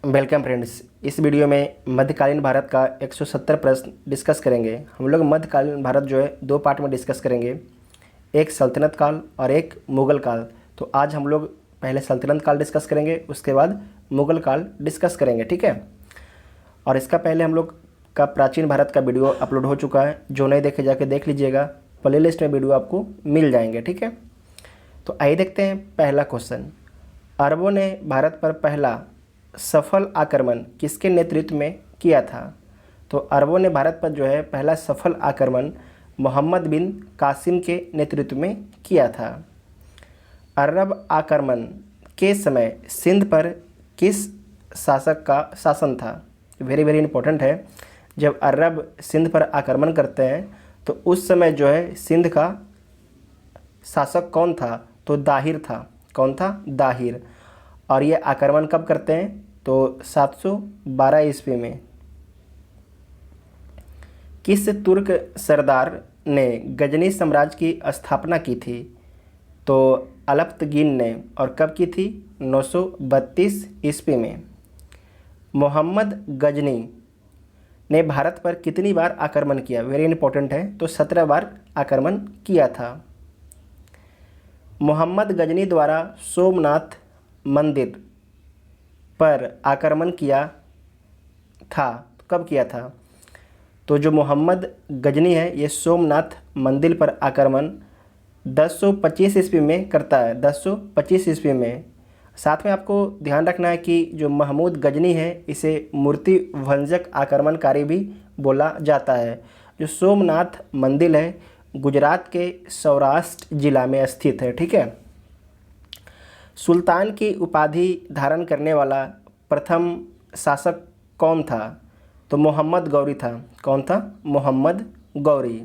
Welcome friends. इस video में मध्यकालीन भारत का 170 प्रश्न डिस्कस करेंगे। हम लोग मध्यकालीन भारत जो है दो पार्ट में डिस्कस करेंगे, एक सल्तनत काल और एक मुग़ल काल। तो आज हम लोग पहले सल्तनत काल डिस्कस करेंगे, उसके बाद मुग़ल काल डिस्कस करेंगे, ठीक है। और इसका पहले हम लोग का प्राचीन भारत का वीडियो अपलोड हो चुका है, जो नहीं देखे जाके देख लीजिएगा, प्ले लिस्ट में वीडियो आपको मिल जाएंगे, ठीक है। तो आइए देखते हैं पहला क्वेश्चन। अरबों ने भारत पर पहला सफल आक्रमण किसके नेतृत्व में किया था? तो अरबों ने भारत पर जो है पहला सफल आक्रमण मोहम्मद बिन कासिम के नेतृत्व में किया था। अरब आक्रमण के समय सिंध पर किस शासक का शासन था? वेरी वेरी इंपॉर्टेंट है। जब अरब सिंध पर आक्रमण करते हैं तो उस समय जो है सिंध का शासक कौन था? तो दाहिर था। कौन था? दाहिर। और ये आक्रमण कब करते हैं? तो 712 ईस्वी में। किस तुर्क सरदार ने गजनी साम्राज्य की स्थापना की थी? तो अलफ्तगीन ने। और कब की थी? 932 ईस्वी में। मोहम्मद गजनी ने भारत पर कितनी बार आक्रमण किया? वेरी इंपॉर्टेंट है। तो 17 बार आक्रमण किया था। मोहम्मद गजनी द्वारा सोमनाथ मंदिर पर आक्रमण किया था, कब किया था? तो जो मोहम्मद गजनी है ये सोमनाथ मंदिर पर आक्रमण 1025 ईस्वी में करता है। 1025 ईस्वी में। साथ में आपको ध्यान रखना है कि जो महमूद गजनी है इसे मूर्ति भंजक आक्रमणकारी भी बोला जाता है। जो सोमनाथ मंदिर है गुजरात के सौराष्ट्र जिला में स्थित है, ठीक है। सुल्तान की उपाधि धारण करने वाला प्रथम शासक कौन था? तो मोहम्मद गौरी था। कौन था? मोहम्मद गौरी।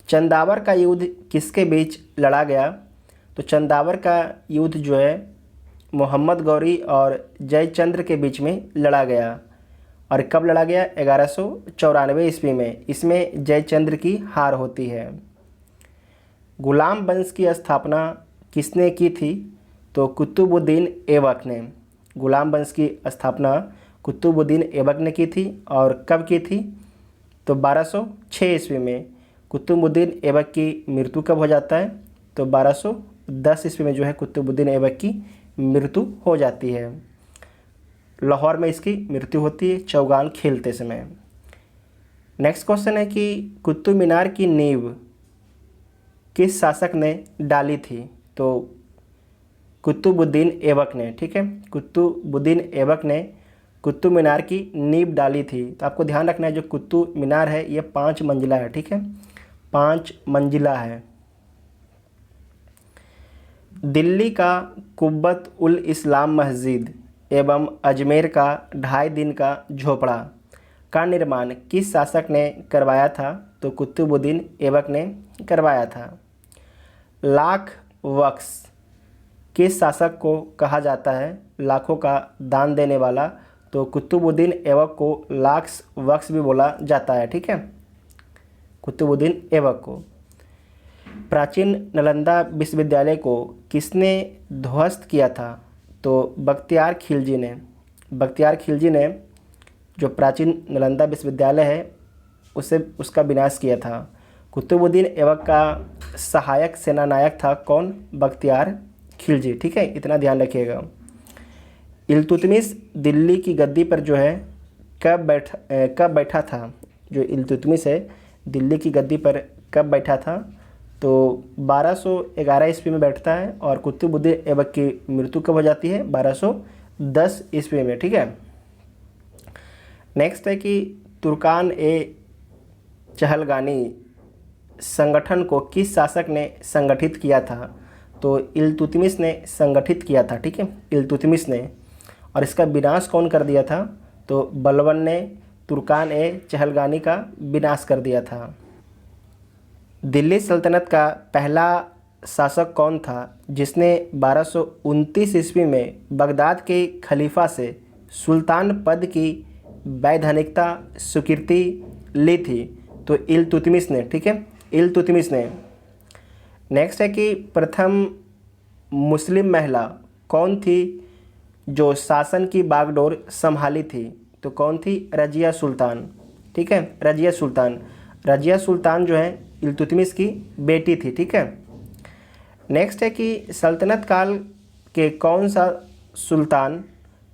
चंदावर का युद्ध किसके बीच लड़ा गया? तो चंदावर का युद्ध जो है मोहम्मद गौरी और जयचंद्र के बीच में लड़ा गया। और कब लड़ा गया? 1194 ईस्वी में। इसमें जयचंद्र की हार होती है। गुलाम वंश की स्थापना किसने की थी? तो कुतुबुद्दीन ऐबक ने। गुलाम वंश की स्थापना कुतुबुद्दीन ऐबक ने की थी। और कब की थी? तो 1206 ईस्वी में। कुतुबुद्दीन ऐबक की मृत्यु कब हो जाता है? तो 1210 ईस्वी में जो है कुतुबुद्दीन ऐबक की मृत्यु हो जाती है। लाहौर में इसकी मृत्यु होती है चौगान खेलते समय। नेक्स्ट क्वेश्चन है कि कुतुब मीनार की नींव किस शासक ने डाली थी? तो कुतुबुद्दीन ऐबक ने, ठीक है। कुतुबुद्दीन ऐबक ने कुतुब मीनार की नींव डाली थी। तो आपको ध्यान रखना है जो कुतुब मीनार है ये 5 मंजिला है, ठीक है। 5 मंजिला है। दिल्ली का कुब्बत उल इस्लाम मस्जिद एवं अजमेर का 2.5 दिन का झोपड़ा का निर्माण किस शासक ने करवाया था? तो कुतुबुद्दीन ऐबक ने करवाया था। लाख वक्स किस शासक को कहा जाता है? लाखों का दान देने वाला। तो कुतुबुद्दीन ऐबक को लाख वक्स भी बोला जाता है, ठीक है। कुतुबुद्दीन ऐबक को। प्राचीन नालंदा विश्वविद्यालय को किसने ध्वस्त किया था? तो बख्तियार खिलजी ने। बख्तियार खिलजी ने जो प्राचीन नालंदा विश्वविद्यालय है उसका विनाश किया था। कुतुबुद्दीन ऐबक का सहायक सेनानायक था कौन? बख्तियार खिलजी, ठीक है। इतना ध्यान रखिएगा। इल्तुतमिश दिल्ली की गद्दी पर जो है कब बैठा था? जो इल्तुतमिश है दिल्ली की गद्दी पर कब बैठा था? तो 1211 ईस्वी में बैठता है। और कुतुबुद्दीन ऐबक की मृत्यु कब हो जाती है? 1210 ईस्वी में, ठीक है। नेक्स्ट है कि तुर्कान ए चहलगानी संगठन को किस शासक ने संगठित किया था? तो इल्तुतमिश ने संगठित किया था, ठीक है। इल्तुतमिश ने। और इसका विनाश कौन कर दिया था? तो बलबन ने तुर्कान ए चहलगानी का विनाश कर दिया था। दिल्ली सल्तनत का पहला शासक कौन था जिसने 1229 ईस्वी में बगदाद के खलीफा से सुल्तान पद की वैधानिकता स्वीकृति ली थी? तो इल्तुतमिश ने, ठीक है। इल्तुतमिश ने। नेक्स्ट है कि प्रथम मुस्लिम महिला कौन थी जो शासन की बागडोर संभाली थी, तो कौन थी? रजिया सुल्तान। ठीक है, रजिया सुल्तान। रजिया सुल्तान जो है इल्तुतमिश की बेटी थी। ठीक है। नेक्स्ट है कि सल्तनत काल के कौन सा सुल्तान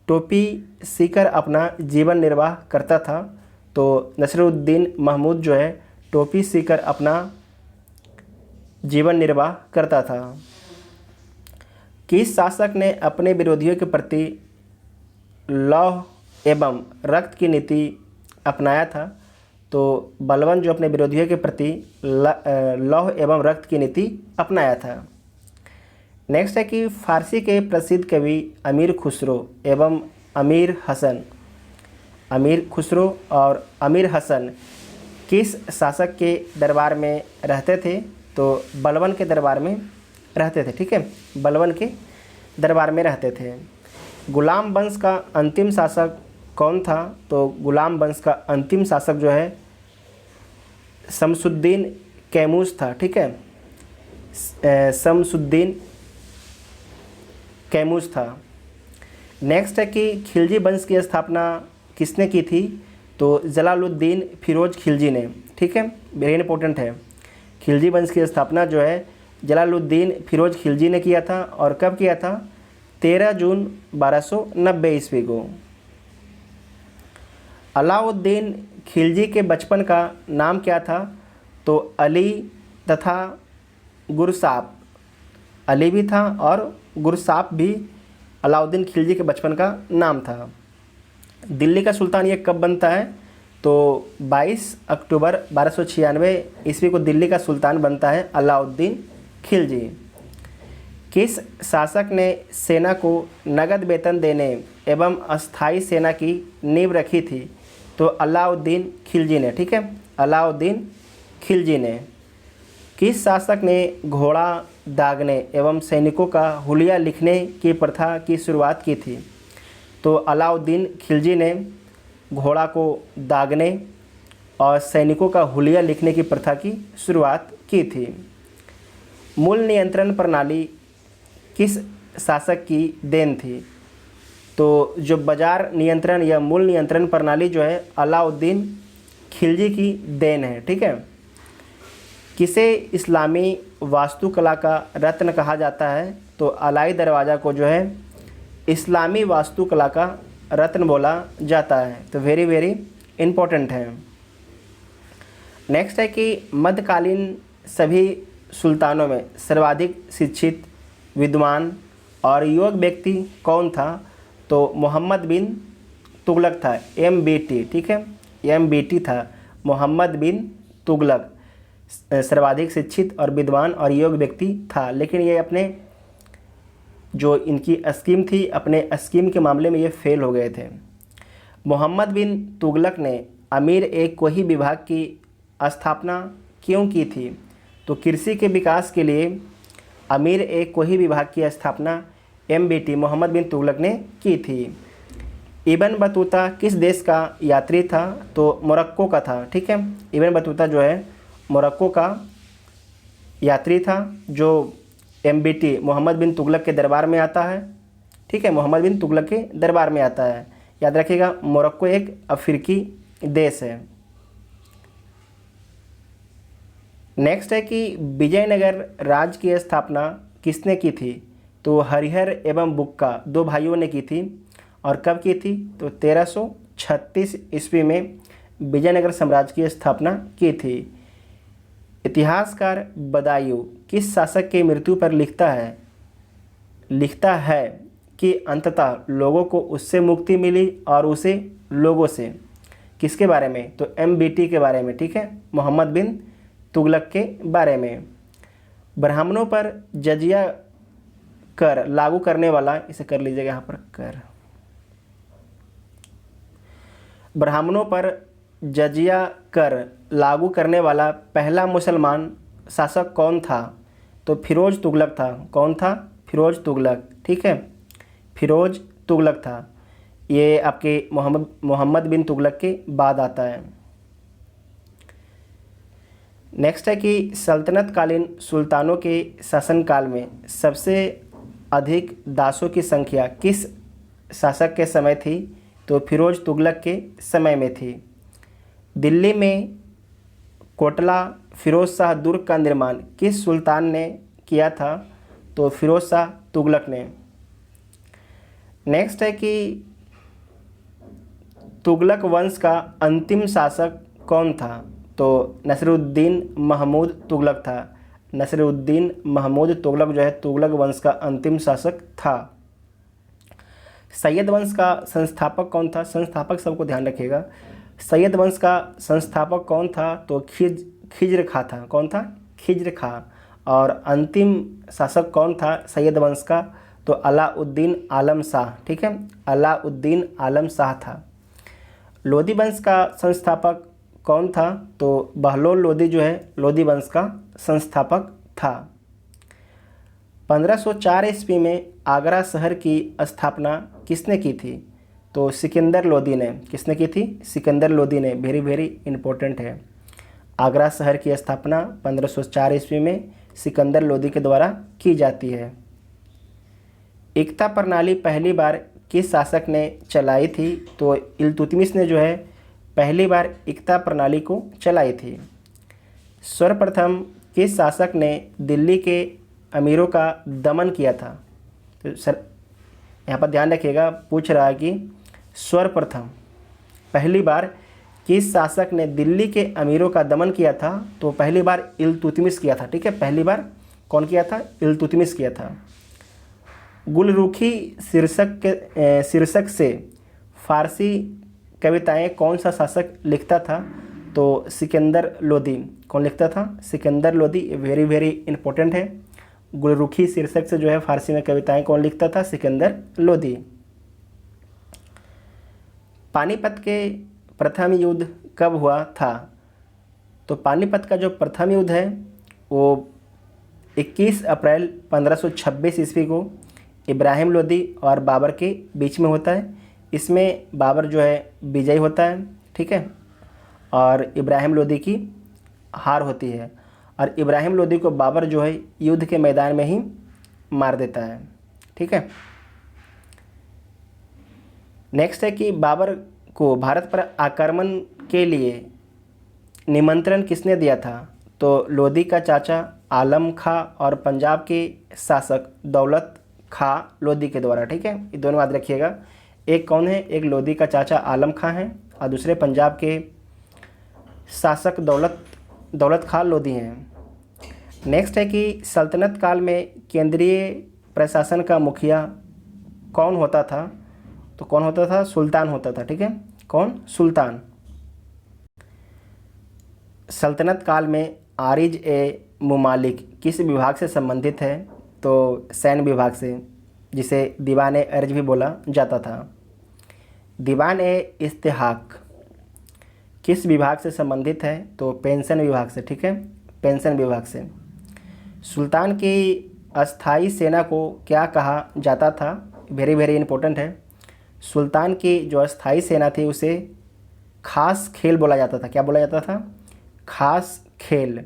टोपी सीकर अपना जीवन निर्वाह करता था? तो नसरुद्दीन महमूद जो है टोपी सीकर अपना जीवन निर्वाह करता था। किस शासक ने अपने विरोधियों के प्रति लौह एवं रक्त की नीति अपनाया था? तो बलबन जो अपने विरोधियों के प्रति लौह एवं रक्त की नीति अपनाया था। नेक्स्ट है कि फारसी के प्रसिद्ध कवि अमीर खुसरो एवं अमीर हसन, अमीर खुसरो और अमीर हसन किस शासक के दरबार में रहते थे? तो बलबन के दरबार में रहते थे। ठीक है, बलबन के दरबार में रहते थे। गुलाम वंश का अंतिम शासक कौन था? तो गुलाम वंश का अंतिम शासक जो है शमसुद्दीन कैमूस था। ठीक है, शमसुद्दीन कैमूस था। नेक्स्ट है कि खिलजी वंश की स्थापना किसने की थी? तो जलालुद्दीन फिरोज खिलजी ने। ठीक है, वेरी इंपॉर्टेंट है। खिलजी वंश की स्थापना जो है जलालुद्दीन फिरोज खिलजी ने किया था। और कब किया था? 13 जून 1290 ईस्वी को। अलाउद्दीन खिलजी के बचपन का नाम क्या था? तो अली तथा गुरसाप। अली भी था और गुरसाप भी अलाउद्दीन खिलजी के बचपन का नाम था। दिल्ली का सुल्तान ये कब बनता है? तो 22 अक्टूबर 1296 ईस्वी को दिल्ली का सुल्तान बनता है अलाउद्दीन खिलजी। किस शासक ने सेना को नगद वेतन देने एवं अस्थाई सेना की नींव रखी थी? तो अलाउद्दीन खिलजी ने। ठीक है, अलाउद्दीन खिलजी ने। किस शासक ने घोड़ा दागने एवं सैनिकों का हुलिया लिखने की प्रथा की शुरुआत की थी? तो अलाउद्दीन खिलजी ने घोड़ा को दागने और सैनिकों का हुलिया लिखने की प्रथा की शुरुआत की थी। मूल नियंत्रण प्रणाली किस शासक की देन थी? तो जो बाजार नियंत्रण या मूल नियंत्रण प्रणाली जो है अलाउद्दीन खिलजी की देन है। ठीक है। किसे इस्लामी वास्तुकला का रत्न कहा जाता है? तो अलाई दरवाज़ा को जो है इस्लामी वास्तुकला का रत्न बोला जाता है। तो वेरी वेरी इम्पोर्टेंट है। नेक्स्ट है कि मध्यकालीन सभी सुल्तानों में सर्वाधिक शिक्षित, विद्वान और योग्य व्यक्ति कौन था? तो मोहम्मद बिन तुगलक था, MBT। ठीक है, MBT था, मोहम्मद बिन तुगलक सर्वाधिक शिक्षित और विद्वान और योग्य व्यक्ति था। लेकिन ये अपने जो इनकी स्कीम थी, अपने स्कीम के मामले में ये फेल हो गए थे। मोहम्मद बिन तुगलक ने अमीर एक कोही विभाग की स्थापना क्यों की थी? तो कृषि के विकास के लिए अमीर एक कोही विभाग की स्थापना MBT मोहम्मद बिन तुगलक ने की थी। इब्न बतूता किस देश का यात्री था? तो मोरक्को का था। ठीक है, इब्न बतूता जो है मोरक्को का यात्री था, जो MBT मोहम्मद बिन तुगलक के दरबार में आता है। ठीक है, मोहम्मद बिन तुगलक के दरबार में आता है। याद रखिएगा, मोरक्को एक अफ्रीकी देश है। नेक्स्ट है कि विजयनगर राज्य की स्थापना किसने की थी? तो हरिहर एवं बुक्का दो भाइयों ने की थी। और कब की थी? तो 1336 ईस्वी में विजयनगर साम्राज्य की स्थापना की थी। इतिहासकार बदायूं किस शासक की मृत्यु पर लिखता है कि अंततः लोगों को उससे मुक्ति मिली और उसे लोगों से? किसके बारे में? तो MBT के बारे में। ठीक है, मोहम्मद बिन तुगलक के बारे में। ब्राह्मणों पर जजिया कर लागू करने वाला, इसे कर लीजिएगा यहाँ पर, कर ब्राह्मणों पर जजिया कर लागू करने वाला पहला मुसलमान शासक कौन था? तो फिरोज तुगलक था। कौन था? फिरोज तुगलक। ठीक है, फिरोज तुगलक था। ये आपके मोहम्मद बिन तुगलक के बाद आता है। नेक्स्ट है कि सल्तनत कालीन सुल्तानों के शासनकाल में सबसे अधिक दासों की संख्या किस शासक के समय थी? तो फिरोज तुगलक के समय में थी। दिल्ली में कोटला फिरोज शाह दुर्ग का निर्माण किस सुल्तान ने किया था? तो फिरोज शाह तुगलक ने। नेक्स्ट है कि तुगलक वंश का अंतिम शासक कौन था? तो नसीरुद्दीन महमूद तुगलक था। नसीरुद्दीन महमूद तुगलक जो है तुगलक वंश का अंतिम शासक था। सैयद वंश का संस्थापक कौन था? संस्थापक सबको ध्यान रखिएगा। सैयद वंश का संस्थापक कौन था? तो खिज्र खां था। कौन था? खिज्र खां। और अंतिम शासक कौन था सैयद वंश का? तो अलाउद्दीन आलम शाह। ठीक है, अलाउद्दीन आलम शाह था। लोधी वंश का संस्थापक कौन था? तो बहलोल लोधी जो है लोधी वंश का संस्थापक था। 1504 ईस्वी में आगरा शहर की स्थापना किसने की थी? तो सिकंदर लोधी ने। किसने की थी? सिकंदर लोधी ने। वेरी वेरी इंपॉर्टेंट है। आगरा शहर की स्थापना 1504 ईस्वी में सिकंदर लोधी के द्वारा की जाती है। एकता प्रणाली पहली बार किस शासक ने चलाई थी? तो इल्तुतमिश ने जो है पहली बार एकता प्रणाली को चलाई थी। सर्वप्रथम किस शासक ने दिल्ली के अमीरों का दमन किया था? तो सर यहाँ पर ध्यान रखिएगा, पूछ रहा है कि सर्वप्रथम पहली बार किस शासक ने दिल्ली के अमीरों का दमन किया था? तो पहली बार इल्तुतमिश किया था। ठीक है, पहली बार कौन किया था? इल्तुतमिश किया था। गुलरुखी शीर्षक से फारसी कविताएं कौन सा शासक लिखता था? तो सिकंदर लोधी। कौन लिखता था? Sikandar Lodhi. Very very important है। गुलरुखी शीर्षक से जो है फारसी में कविताएं कौन लिखता था? सिकंदर लोधी। पानीपत के प्रथम युद्ध कब हुआ था? तो पानीपत का जो प्रथम युद्ध है वो 21 अप्रैल 1526 ईस्वी को इब्राहिम लोदी और बाबर के बीच में होता है। इसमें बाबर जो है विजयी होता है। ठीक है, और इब्राहिम लोदी की हार होती है और इब्राहिम लोदी को बाबर जो है युद्ध के मैदान में ही मार देता है। ठीक है, नेक्स्ट है कि बाबर को भारत पर आक्रमण के लिए निमंत्रण किसने दिया था? तो लोदी का चाचा आलम खां और पंजाब के शासक दौलत खां लोदी के द्वारा। ठीक है, ये दोनों याद रखिएगा। एक कौन है? एक लोदी का चाचा आलम खां है और दूसरे पंजाब के शासक दौलत खां लोदी हैं। नेक्स्ट है कि सल्तनत काल में केंद्रीय प्रशासन का मुखिया कौन होता था? तो कौन होता था? सुल्तान होता था। ठीक है, कौन? सुल्तान। सल्तनत काल में आरिज ए मुमालिक किस विभाग से संबंधित है? तो सैन्य विभाग से, जिसे दीवान ए अर्ज भी बोला जाता था। दीवान ए इस्तेहाक किस विभाग से संबंधित है? तो पेंशन विभाग से। ठीक है, पेंशन विभाग से। सुल्तान की अस्थाई सेना को क्या कहा जाता था? वेरी वेरी इंपॉर्टेंट है। सुल्तान की जो अस्थाई सेना थी उसे खास खेल बोला जाता था। क्या बोला जाता था? खास खेल।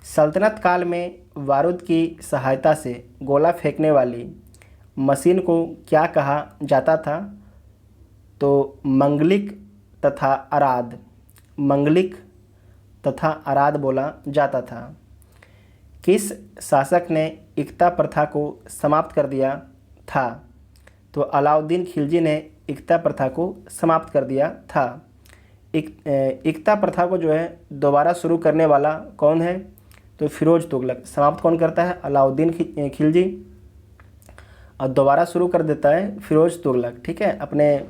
सल्तनत काल में बारूद की सहायता से गोला फेंकने वाली मशीन को क्या कहा जाता था? तो मंगलिक तथा अराद। मंगलिक तथा अराद बोला जाता था। किस शासक ने एकता प्रथा को समाप्त कर दिया था? तो अलाउद्दीन खिलजी ने एकता प्रथा को समाप्त कर दिया था। एकता प्रथा को जो है दोबारा शुरू करने वाला कौन है? तो फिरोज तुगलक। समाप्त कौन करता है? अलाउद्दीन खिलजी, और दोबारा शुरू कर देता है फिरोज तुगलक। ठीक है, अपने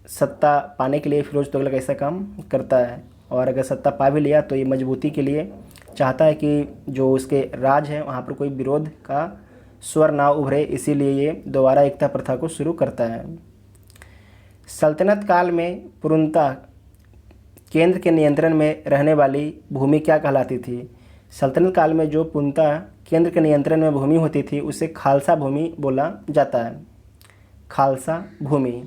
सत्ता पाने के लिए फिरोज तुगलक ऐसा काम करता है, और अगर सत्ता पा भी लिया तो ये मजबूती के लिए चाहता है कि जो उसके राज है वहाँ पर कोई विरोध का स्वर ना उभरे, इसीलिए ये दोबारा एकता प्रथा को शुरू करता है। सल्तनत काल में पूर्णतः केंद्र के नियंत्रण में रहने वाली भूमि क्या कहलाती थी? सल्तनत काल में जो पूर्णतः केंद्र के नियंत्रण में भूमि होती थी उसे खालसा भूमि बोला जाता है। खालसा भूमि।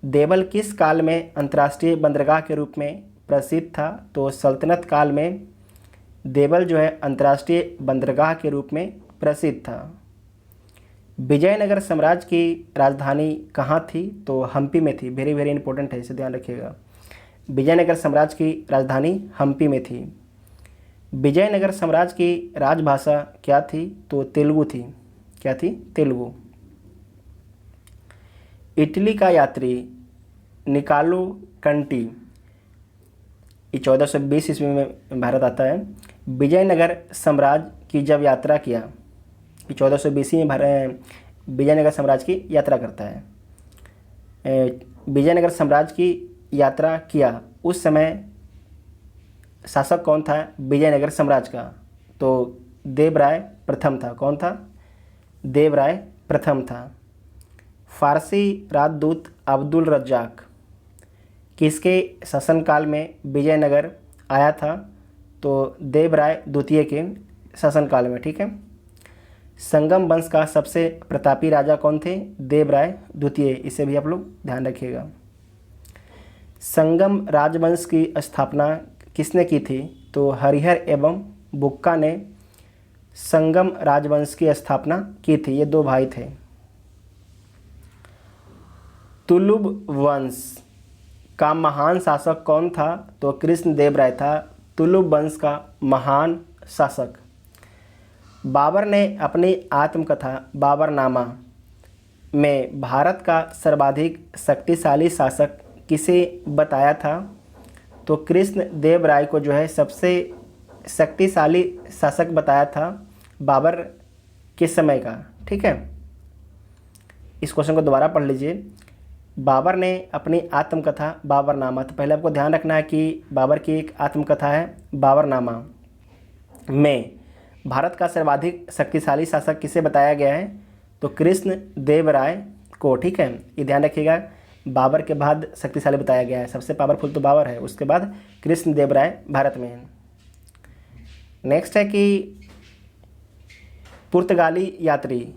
देवल किस काल में अंतर्राष्ट्रीय बंदरगाह के रूप में प्रसिद्ध था? तो सल्तनत काल में देवल जो है अंतर्राष्ट्रीय बंदरगाह के रूप में प्रसिद्ध था। विजयनगर साम्राज्य की राजधानी कहाँ थी? तो हम्पी में थी। वेरी वेरी इंपॉर्टेंट है, इसे ध्यान रखिएगा। विजयनगर साम्राज्य की राजधानी हम्पी में थी। विजयनगर साम्राज्य की राजभाषा क्या थी? तो तेलुगु थी। क्या थी? तेलुगु। इटली का यात्री निकालो कंटी, ये 1420 ईस्वी में भारत आता है। विजयनगर साम्राज्य की जब यात्रा किया, ये 1420 में विजयनगर साम्राज्य की यात्रा करता है। विजयनगर साम्राज्य की यात्रा किया उस समय शासक कौन था विजयनगर साम्राज्य का? तो देवराय प्रथम था। कौन था? देवराय प्रथम था। फारसी राजदूत अब्दुल रज्जाक किसके शासनकाल में विजयनगर आया था? तो देवराय द्वितीय के शासनकाल में। ठीक है। संगम वंश का सबसे प्रतापी राजा कौन थे? देवराय द्वितीय। इसे भी आप लोग ध्यान रखिएगा। संगम राजवंश की स्थापना किसने की थी? तो हरिहर एवं बुक्का ने संगम राजवंश की स्थापना की थी। ये दो भाई थे। तुलुब वंश का महान शासक कौन था? तो कृष्णदेव राय था, तुलुब वंश का महान शासक। बाबर ने अपनी आत्मकथा बाबरनामा में भारत का सर्वाधिक शक्तिशाली शासक किसे बताया था? तो कृष्णदेव राय को जो है सबसे शक्तिशाली शासक बताया था बाबर के समय का। ठीक है। इस क्वेश्चन को दोबारा पढ़ लीजिए। बाबर ने अपनी आत्मकथा बाबरनामा, तो पहले आपको ध्यान रखना है कि बाबर की एक आत्मकथा है बाबरनामा में भारत का सर्वाधिक शक्तिशाली शासक किसे बताया गया है? तो कृष्णदेव राय को। ठीक है, ये ध्यान रखिएगा। बाबर के बाद शक्तिशाली बताया गया है। सबसे पावरफुल तो बाबर है, उसके बाद कृष्णदेव राय भारत में है। नेक्स्ट है कि पुर्तगाली यात्री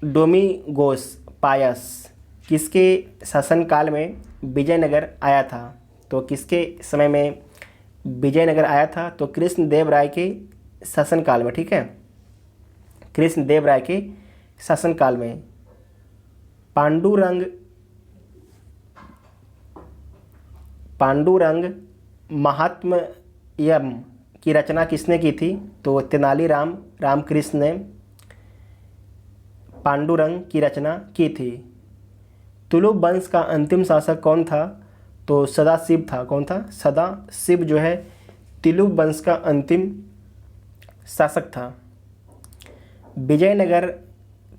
डोमिगोस पायस किसके शासनकाल में विजयनगर आया था? तो किसके समय में विजयनगर आया था? तो कृष्णदेव राय के शासनकाल में। ठीक है, कृष्णदेव राय के शासनकाल में। पांडुरंग महात्म्यम की रचना किसने की थी? तो तेनालीराम रामकृष्ण ने पांडुरंग की रचना की थी। तुलुब वंश का अंतिम शासक कौन था? तो सदाशिव था। कौन था? सदाशिव जो है तुलुब वंश का अंतिम शासक था। विजयनगर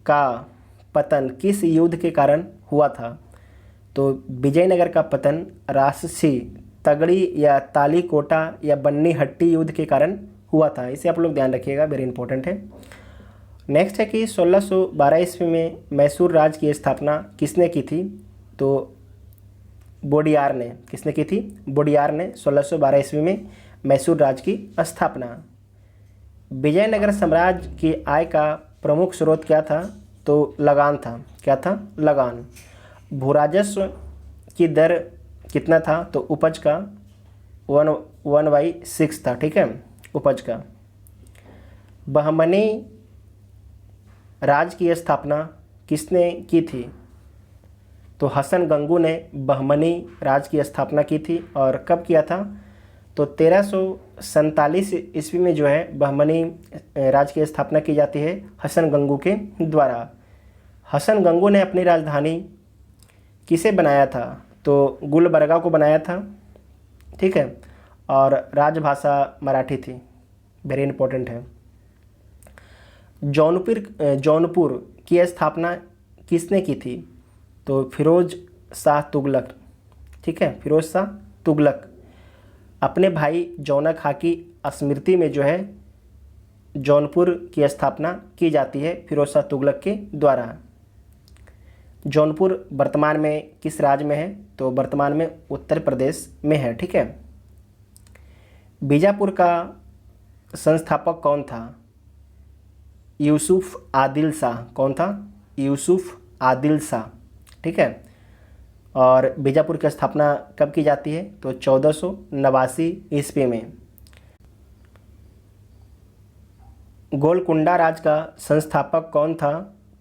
का पतन किस युद्ध के कारण हुआ था? तो विजयनगर का पतन राजसी तगड़ी या तालीकोटा या बन्नी हट्टी युद्ध के कारण हुआ था। इसे आप लोग ध्यान रखिएगा, वेरी इंपॉर्टेंट है। नेक्स्ट है कि 1612 ईस्वी में मैसूर राज्य की स्थापना किसने की थी? तो वोडियार ने। किसने की थी? वोडियार ने 1612 ईस्वी में मैसूर राज्य की स्थापना। विजयनगर साम्राज्य की आय का प्रमुख स्रोत क्या था? तो लगान था। क्या था? लगान। भूराजस्व की दर कितना था? तो उपज का 1/6 था। ठीक है, उपज का। बहमनी राज्य की स्थापना किसने की थी? तो हसन गंगू ने बहमनी राज्य की स्थापना की थी। और कब किया था? तो 1347 ईस्वी में जो है बहमनी राज्य की स्थापना की जाती है हसन गंगू के द्वारा। हसन गंगू ने अपनी राजधानी किसे बनाया था? तो गुलबर्गा को बनाया था। ठीक है, और राजभाषा मराठी थी। वेरी इंपॉर्टेंट है। जौनपुर की स्थापना किसने की थी? तो फिरोज शाह तुगलक। ठीक है, फिरोज शाह तुगलक। अपने भाई जौनक खां की स्मृति में जो है जौनपुर की स्थापना की जाती है फिरोज शाह तुगलक के द्वारा। जौनपुर वर्तमान में किस राज्य में है? तो वर्तमान में उत्तर प्रदेश में है। ठीक है। बीजापुर का संस्थापक कौन था? यूसुफ आदिल शाह। कौन था? यूसुफ आदिल शाह। ठीक है, और बीजापुर की स्थापना कब की जाती है? तो 1489 ईस्वी में। गोलकुंडा राज्य का संस्थापक कौन था?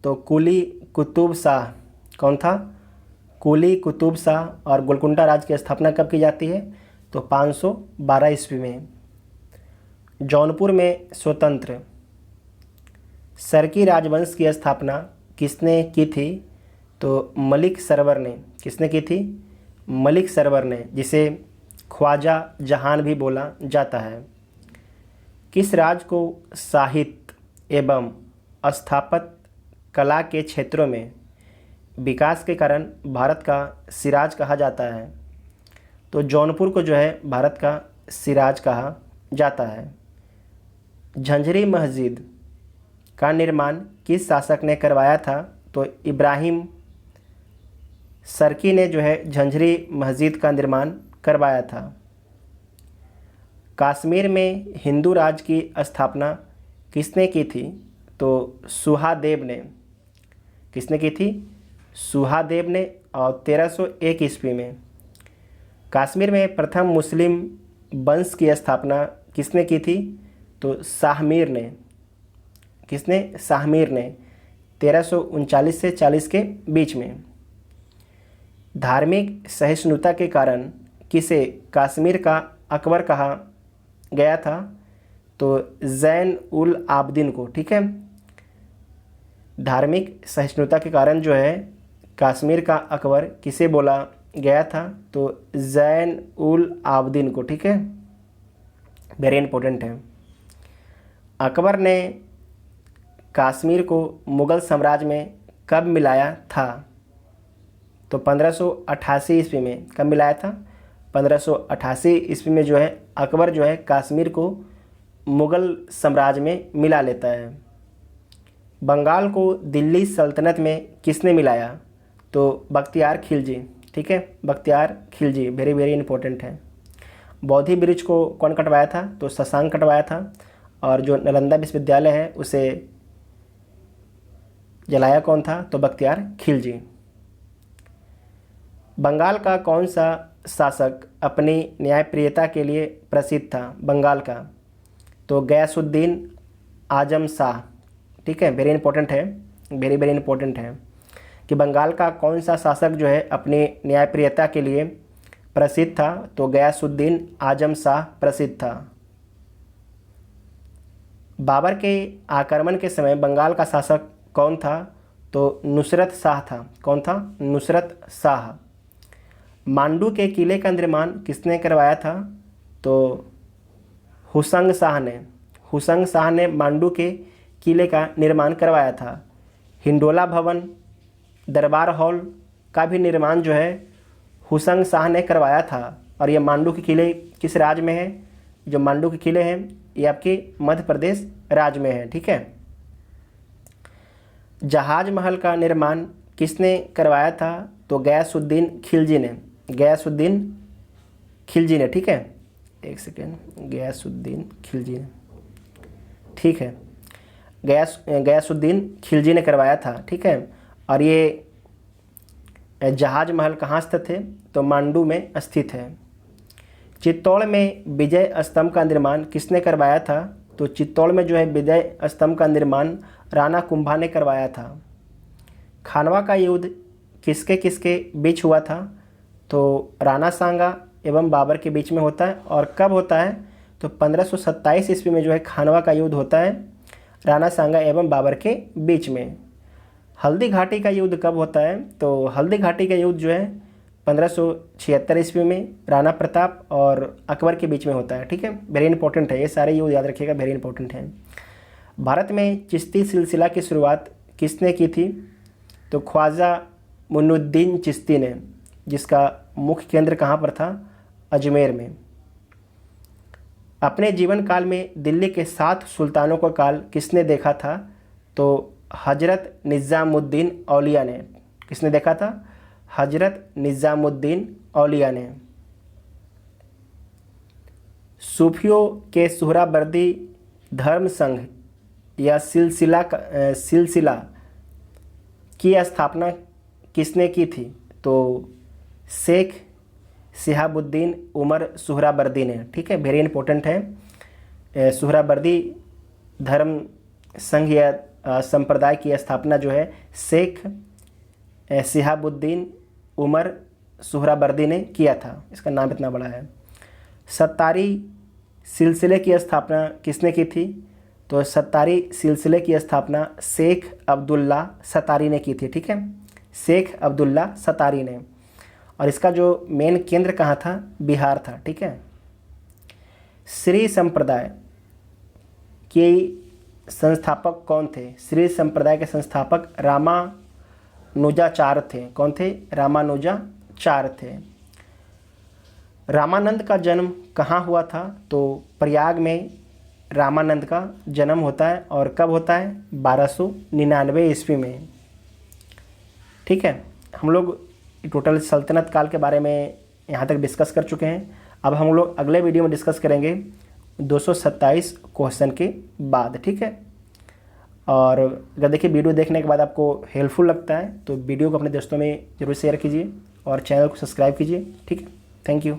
तो कुली कुतुब शाह कौन था? कुली कुतुब शाह। और गोलकुंडा राज्य की स्थापना कब की जाती है? तो 512 ईस्वी में। जौनपुर में स्वतंत्र सरकी राजवंश की स्थापना किसने की थी? तो मलिक सरवर ने। किसने की थी? मलिक सरवर ने, जिसे ख्वाजा जहान भी बोला जाता है। किस राज्य को साहित्य एवं स्थापत्य कला के क्षेत्रों में विकास के कारण भारत का सिराज कहा जाता है? तो जौनपुर को जो है भारत का सिराज कहा जाता है। झंझरी मस्जिद का निर्माण किस शासक ने करवाया था? तो इब्राहिम सरकी ने जो है झंझरी मस्जिद का निर्माण करवाया था। कश्मीर में हिंदू राज्य की स्थापना किसने की थी? तो सुहादेव ने। किसने की थी? सुहादेव ने। और 1301 ईस्वी में। कश्मीर में प्रथम मुस्लिम वंश की स्थापना किसने की थी? तो शाहमीर ने। किसने? शाहमीर ने। 1339 से 40 के बीच में। धार्मिक सहिष्णुता के कारण किसे कश्मीर का अकबर कहा गया था? तो जैन उल आबदीन को। ठीक है, धार्मिक सहिष्णुता के कारण जो है कश्मीर का अकबर किसे बोला गया था? तो जैन उल आबदीन को। ठीक है, वेरी इंपॉर्टेंट है। अकबर ने कश्मीर को मुग़ल साम्राज्य में कब मिलाया था? तो 1588 ईस्वी में। कब मिलाया था? 1588 ईस्वी में जो है अकबर जो है कश्मीर को मुग़ल साम्राज्य में मिला लेता है। बंगाल को दिल्ली सल्तनत में किसने मिलाया? तो बख्तियार खिलजी। ठीक है, Bakhtiyar Khilji, very very important है। बौद्धि ब्रिज को कौन कटवाया था? तो शशांक कटवाया था। और जो नालंदा विश्वविद्यालय है उसे जलाया कौन था? तो बख्तियार खिलजी। बंगाल का कौन सा शासक अपनी न्यायप्रियता के लिए प्रसिद्ध था? बंगाल का तो गयासुद्दीन आजम शाह। ठीक है, वेरी इंपॉर्टेंट है, वेरी वेरी इंपॉर्टेंट है कि बंगाल का कौन सा शासक जो है अपनी न्यायप्रियता के लिए प्रसिद्ध था? तो गयासुद्दीन आजम शाह प्रसिद्ध था। बाबर के आक्रमण के समय बंगाल का शासक कौन था? तो नुसरत शाह था। कौन था? नुसरत शाह। मांडू के किले का निर्माण किसने करवाया था? तो हुसंग शाह ने। हुसंग शाह ने मांडू के किले का निर्माण करवाया था। हिंडोला भवन, दरबार हॉल का भी निर्माण जो है हुसंग शाह ने करवाया था। और ये मांडू के किले किस राज्य में है? जो मांडू के किले हैं ये आपके मध्य प्रदेश राज्य में है। ठीक है। जहाज महल का निर्माण किसने करवाया था? तो गयासुद्दीन खिलजी ने। गयासुद्दीन खिलजी ने। ठीक है, एक सेकेंड, गयासुद्दीन खिलजी ने। ठीक है, गयासुद्दीन खिलजी ने करवाया था। ठीक है, और ये जहाज महल कहाँ स्थित है? तो मांडू में स्थित है। चित्तौड़ में विजय स्तंभ का निर्माण किसने करवाया था? तो चित्तौड़ में जो है विजय स्तंभ का निर्माण राणा कुंभा ने करवाया था। खानवा का युद्ध किसके किसके बीच हुआ था? तो राणा सांगा एवं बाबर के बीच में होता है। और कब होता है? तो 1527 ईस्वी में जो है खानवा का युद्ध होता है राणा सांगा एवं बाबर के बीच में। हल्दी घाटी का युद्ध कब होता है? तो हल्दी घाटी का युद्ध जो है 1576 ईस्वी में राणा प्रताप और अकबर के बीच में होता है। ठीक है, वेरी इंपॉर्टेंट है, ये सारे युद्ध याद रखिएगा, वेरी इंपॉर्टेंट है। भारत में चिश्ती सिलसिला की शुरुआत किसने की थी? तो ख्वाजा मुइनुद्दीन चिश्ती ने, जिसका मुख्य केंद्र कहाँ पर था? अजमेर में। अपने जीवन काल में दिल्ली के 7 सुल्तानों का काल किसने देखा था? तो हजरत निज़ामुद्दीन औलिया ने। किसने देखा था? हजरत निज़ामुद्दीन औलिया ने। सूफियों के सुहरावर्दी धर्म संघ या सिलसिला की स्थापना किसने की थी? तो शेख शिहाबुद्दीन उमर सुहरावर्दी ने। ठीक है, वेरी इंपॉर्टेंट है। सुहरावर्दी धर्म संघ या संप्रदाय की स्थापना जो है शेख शिहाबुद्दीन उमर सुहरावर्दी ने किया था। इसका नाम इतना बड़ा है। सत्तारी सिलसिले की स्थापना किसने की थी? तो सत्तारी सिलसिले की स्थापना शेख अब्दुल्ला सत्तारी ने की थी। ठीक है, शेख अब्दुल्ला सत्तारी ने। और इसका जो मेन केंद्र कहाँ था? बिहार था। ठीक है। श्री संप्रदाय के संस्थापक कौन थे? श्री संप्रदाय के संस्थापक रामानुजाचार्य थे। कौन थे? रामानुजाचार्य थे। रामानंद का जन्म कहाँ हुआ था? तो प्रयाग में रामानंद का जन्म होता है। और कब होता है? 1299 ईस्वी में। ठीक है, हम लोग टोटल सल्तनत काल के बारे में यहाँ तक डिस्कस कर चुके हैं। अब हम लोग अगले वीडियो में डिस्कस करेंगे 227 क्वेश्चन के बाद। ठीक है, और अगर देखिए वीडियो देखने के बाद आपको हेल्पफुल लगता है तो वीडियो को अपने दोस्तों में ज़रूर शेयर कीजिए और चैनल को सब्सक्राइब कीजिए। ठीक है, थैंक यू।